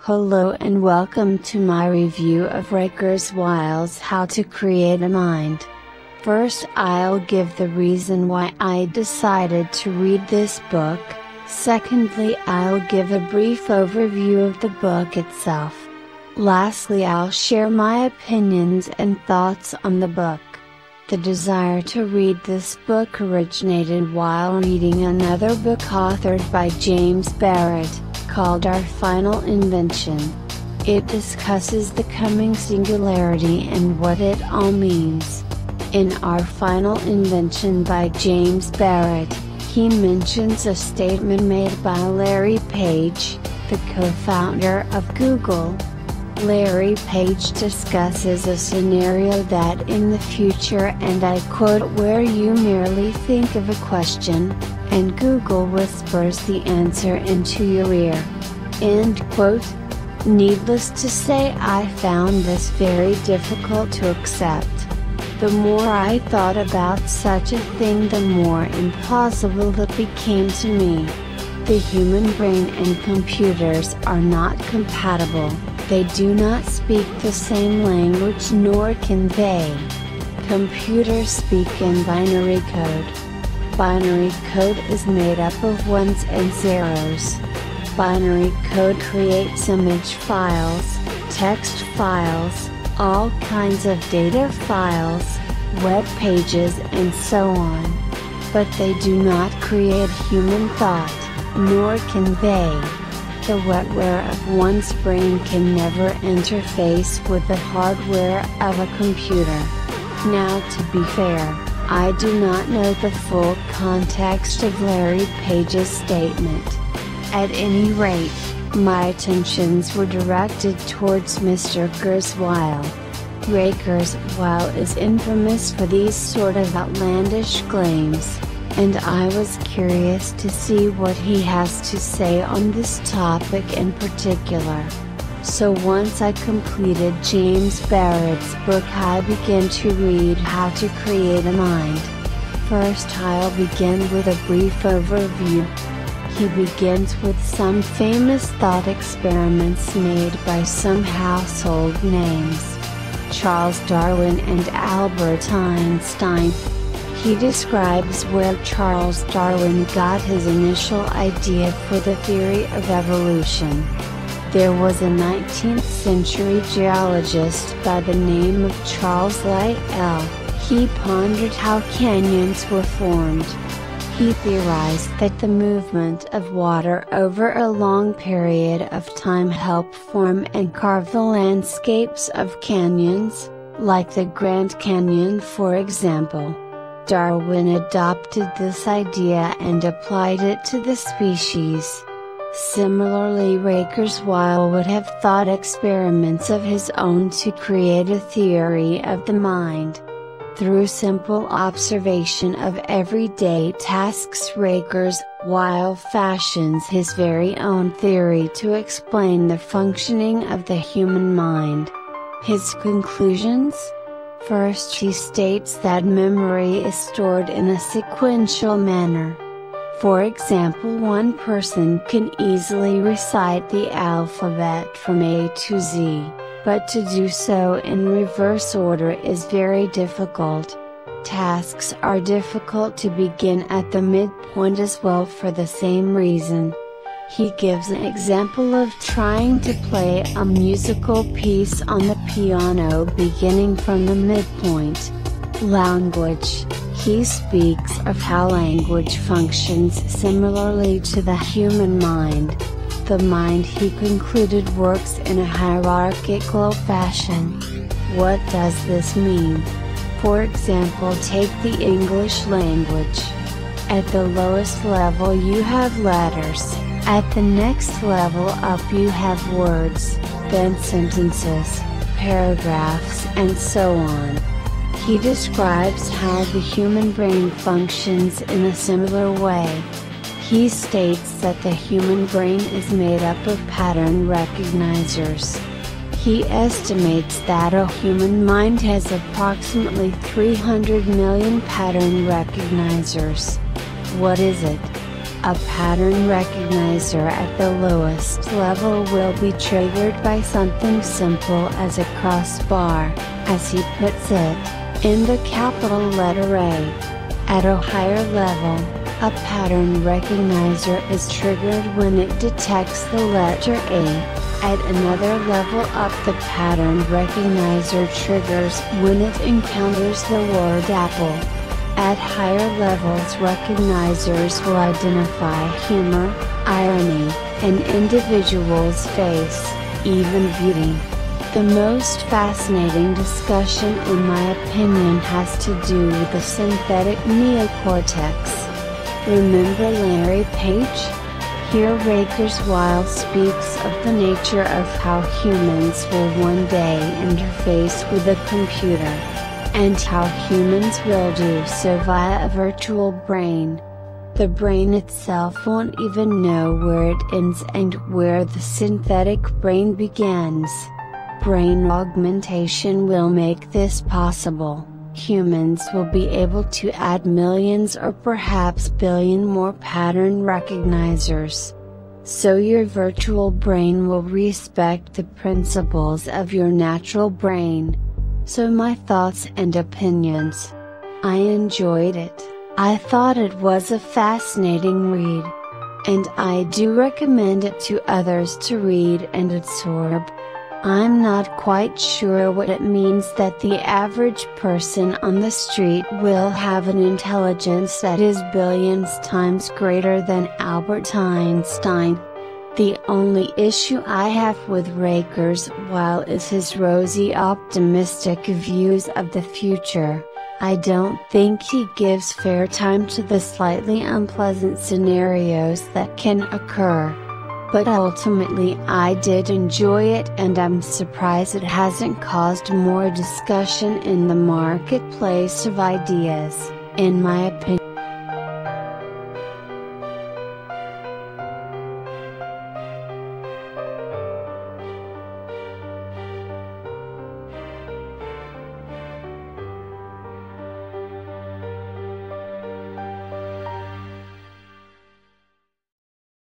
Hello and welcome to my review of Kurzweil's How to Create a Mind. First, I'll give the reason why I decided to read this book. Secondly, I'll give a brief overview of the book itself. Lastly, I'll share my opinions and thoughts on the book. The desire to read this book originated while reading another book authored by James Barrett, called Our Final Invention. It discusses the coming singularity and what it all means. In Our Final Invention by James Barrett, he mentions a statement made by Larry Page, the co-founder of Google. Larry Page discusses a scenario that in the future, and I quote, where you merely think of a question, and Google whispers the answer into your ear. End quote. Needless to say, I found this very difficult to accept. The more I thought about such a thing, the more implausible it became to me. The human brain and computers are not compatible, they do not speak the same language, nor can they. Computers speak in binary code. Binary code is made up of ones and zeros. Binary code creates image files, text files, all kinds of data files, web pages and so on. But they do not create human thought, nor can they. The wetware of one's brain can never interface with the hardware of a computer. Now, to be fair, I do not know the full context of Larry Page's statement. At any rate, my attentions were directed towards Mr. Kurzweil. Ray Kurzweil is infamous for these sort of outlandish claims, and I was curious to see what he has to say on this topic in particular. So once I completed James Barrett's book, I began to read How to Create a Mind. First, I'll begin with a brief overview. He begins with some famous thought experiments made by some household names: Charles Darwin and Albert Einstein. He describes where Charles Darwin got his initial idea for the theory of evolution. There was a 19th century geologist by the name of Charles Lyell. He pondered how canyons were formed. He theorized that the movement of water over a long period of time helped form and carve the landscapes of canyons, like the Grand Canyon for example. Darwin adopted this idea and applied it to the species. Similarly, Ray Kurzweil would have thought experiments of his own to create a theory of the mind. Through simple observation of everyday tasks, Ray Kurzweil fashions his very own theory to explain the functioning of the human mind. His conclusions? First, he states that memory is stored in a sequential manner. For example, one person can easily recite the alphabet from A to Z, but to do so in reverse order is very difficult. Tasks are difficult to begin at the midpoint as well for the same reason. He gives an example of trying to play a musical piece on the piano beginning from the midpoint. Language. He speaks of how language functions similarly to the human mind. The mind, he concluded, works in a hierarchical fashion. What does this mean? For example, take the English language. At the lowest level you have letters. At the next level up you have words, then sentences, paragraphs and so on. He describes how the human brain functions in a similar way. He states that the human brain is made up of pattern recognizers. He estimates that a human mind has approximately 300 million pattern recognizers. What is it? A pattern recognizer at the lowest level will be triggered by something simple as a crossbar, as he puts it, in the capital letter A. At a higher level, a pattern recognizer is triggered when it detects the letter A. At another level up, the pattern recognizer triggers when it encounters the word apple. At higher levels, recognizers will identify humor, irony, an individual's face, even beauty. The most fascinating discussion in my opinion has to do with the synthetic neocortex. Remember Larry Page? Here Kurzweil speaks of the nature of how humans will one day interface with a computer, and how humans will do so via a virtual brain. The brain itself won't even know where it ends and where the synthetic brain begins. Brain augmentation will make this possible. Humans will be able to add millions or perhaps billion more pattern recognizers. So your virtual brain will respect the principles of your natural brain. So my thoughts and opinions. I enjoyed it. I thought it was a fascinating read. And I do recommend it to others to read and absorb. I'm not quite sure what it means that the average person on the street will have an intelligence that is billions times greater than Albert Einstein. The only issue I have with Kurzweil is his rosy optimistic views of the future. I don't think he gives fair time to the slightly unpleasant scenarios that can occur. But ultimately I did enjoy it, and I'm surprised it hasn't caused more discussion in the marketplace of ideas, in my opinion.